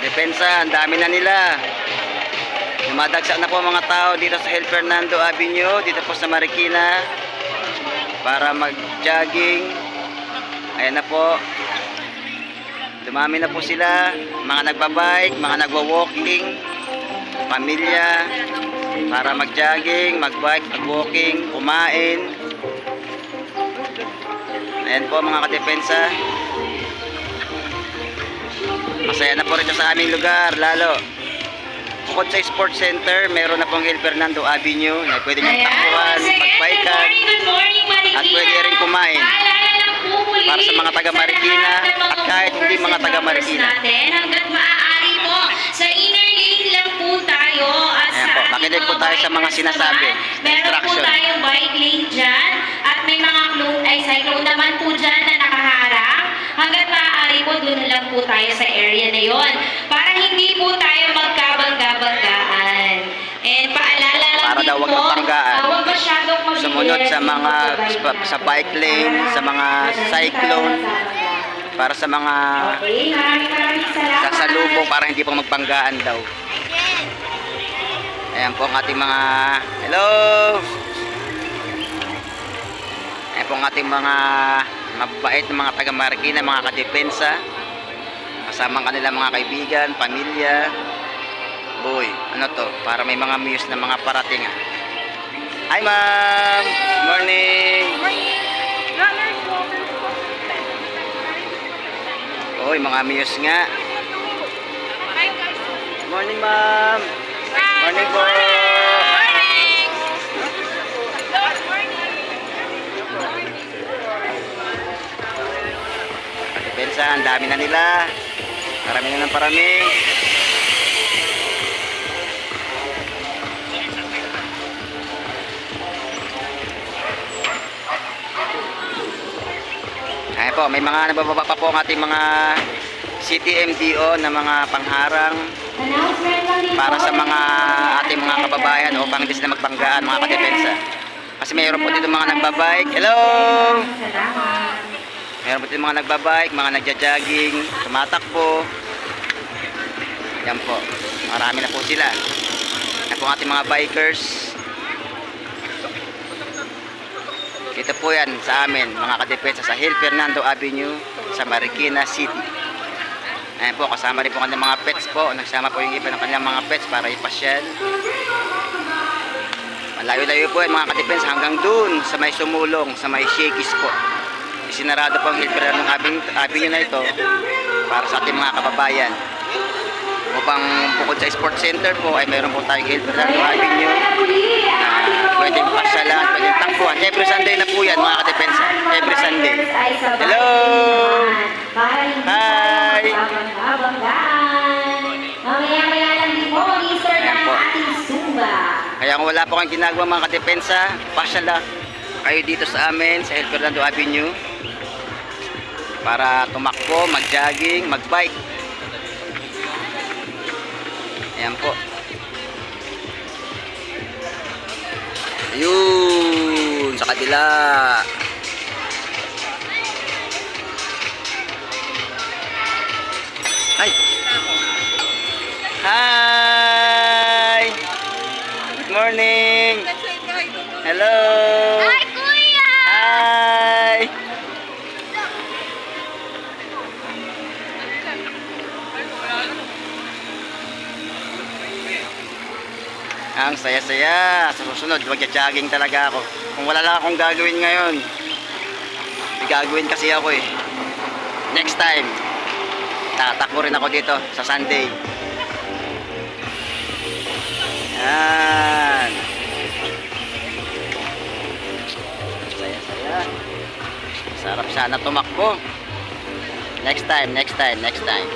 Depensa, ang dami na nila. Dumadagsa na po mga tao dito sa Hill Fernando Avenue, dito po sa Marikina, para mag-jogging. Ayan na po. Dumami na po sila, mga nagbabike, mga nagwa-walking, pamilya, para mag-jogging, mag-bike, mag-walking, kumain. Ayan po mga kadepensa. Masaya na po rito sa aming lugar, lalo. Bukod sa sports center, meron na pong Hill Fernando Avenue na pwede niyong takbuhan, pagbikan, at pwede rin kumain. Para sa mga taga Marikina at kahit hindi mga taga Marikina. Hanggat maaari po, sa inner lane lang po tayo. Ayan po, makinig po tayo sa mga sinasabi. Meron po tayong bike lane dyan at may mga cyclone naman po dyan na nakaharang. Hanggat maaari po, doon lang po tayo sa area na yon para hindi po tayo magkabangga-banggaan. And paalala lang Para din daw wag po, magpanggaan. huwag masyadong Sumunod sa mga sa bike lane, sa mga cyclone, para sa mga Okay, maraming salamat. sasalubong para hindi po magpanggaan daw. Ayan po ang ating mga hello. Ayan po ang ating mga mabait na mga taga Marikina, mga kadepensa. Kasama ang kanilang mga kaibigan, pamilya. Boy, ano to? Para may mga muse na mga parating. Hi ma'am! Morning! Oy, mga muse nga. Morning ma'am! Morning po! Depensa, ang dami na nila. Parami na ng parami. Ayan po, may mga nabababa pa po ang ating mga CTMDO na mga pangharang para sa mga ating mga kababayan o pang na magpanggaan, mga kadepensa. Kasi mayroon po dito mga nagbabike. Hello! Mayroon po dito mga nagbabike, mga nagja-jogging, tumatakbo. Yan po, marami na po sila. Yan po ang ating mga bikers. Ito po yan sa amin, mga kadepensa, sa Hill Fernando Avenue, sa Marikina City. Ayan po, kasama rin po kanilang mga pets po. Nagsama po yung iba ng kanilang mga pets para ipasyal. Malayo-layo po yan mga kadepensa hanggang dun sa may Sumulong, sa may Shakey's po. Isinarado po ang Hill Fernando Avenue na ito para sa ating mga kababayan. Upang bukod sa sports center po ay mayroon po tayong Hill Fernando Avenue na pwedeng pasyalan, pwedeng takbuhan. Every Sunday na po yan mga kadepensa. Every Sunday. Hello! Hi! Mamaya-maya lang din po, Mr. Ayan ng po. ating Zumba. Kaya kung wala po kayong ginagawa mga kadepensa, pasyala kayo dito sa amin sa Hill Fernando Avenue para tumakbo, mag-jogging, mag-bike. Ayan po. Ayun, sa kabila. Hi. Hi. Good morning. Hello. Hi, Kuya! Hi. Ang saya-saya. Sa susunod, mag-jogging talaga ako. Kung wala lang akong gagawin ngayon, may gagawin kasi ako eh. Next time, tatakbo rin ako dito sa Sunday. Yan. Saya-saya. Sarap sana tumakbo. Next time, next time, next time.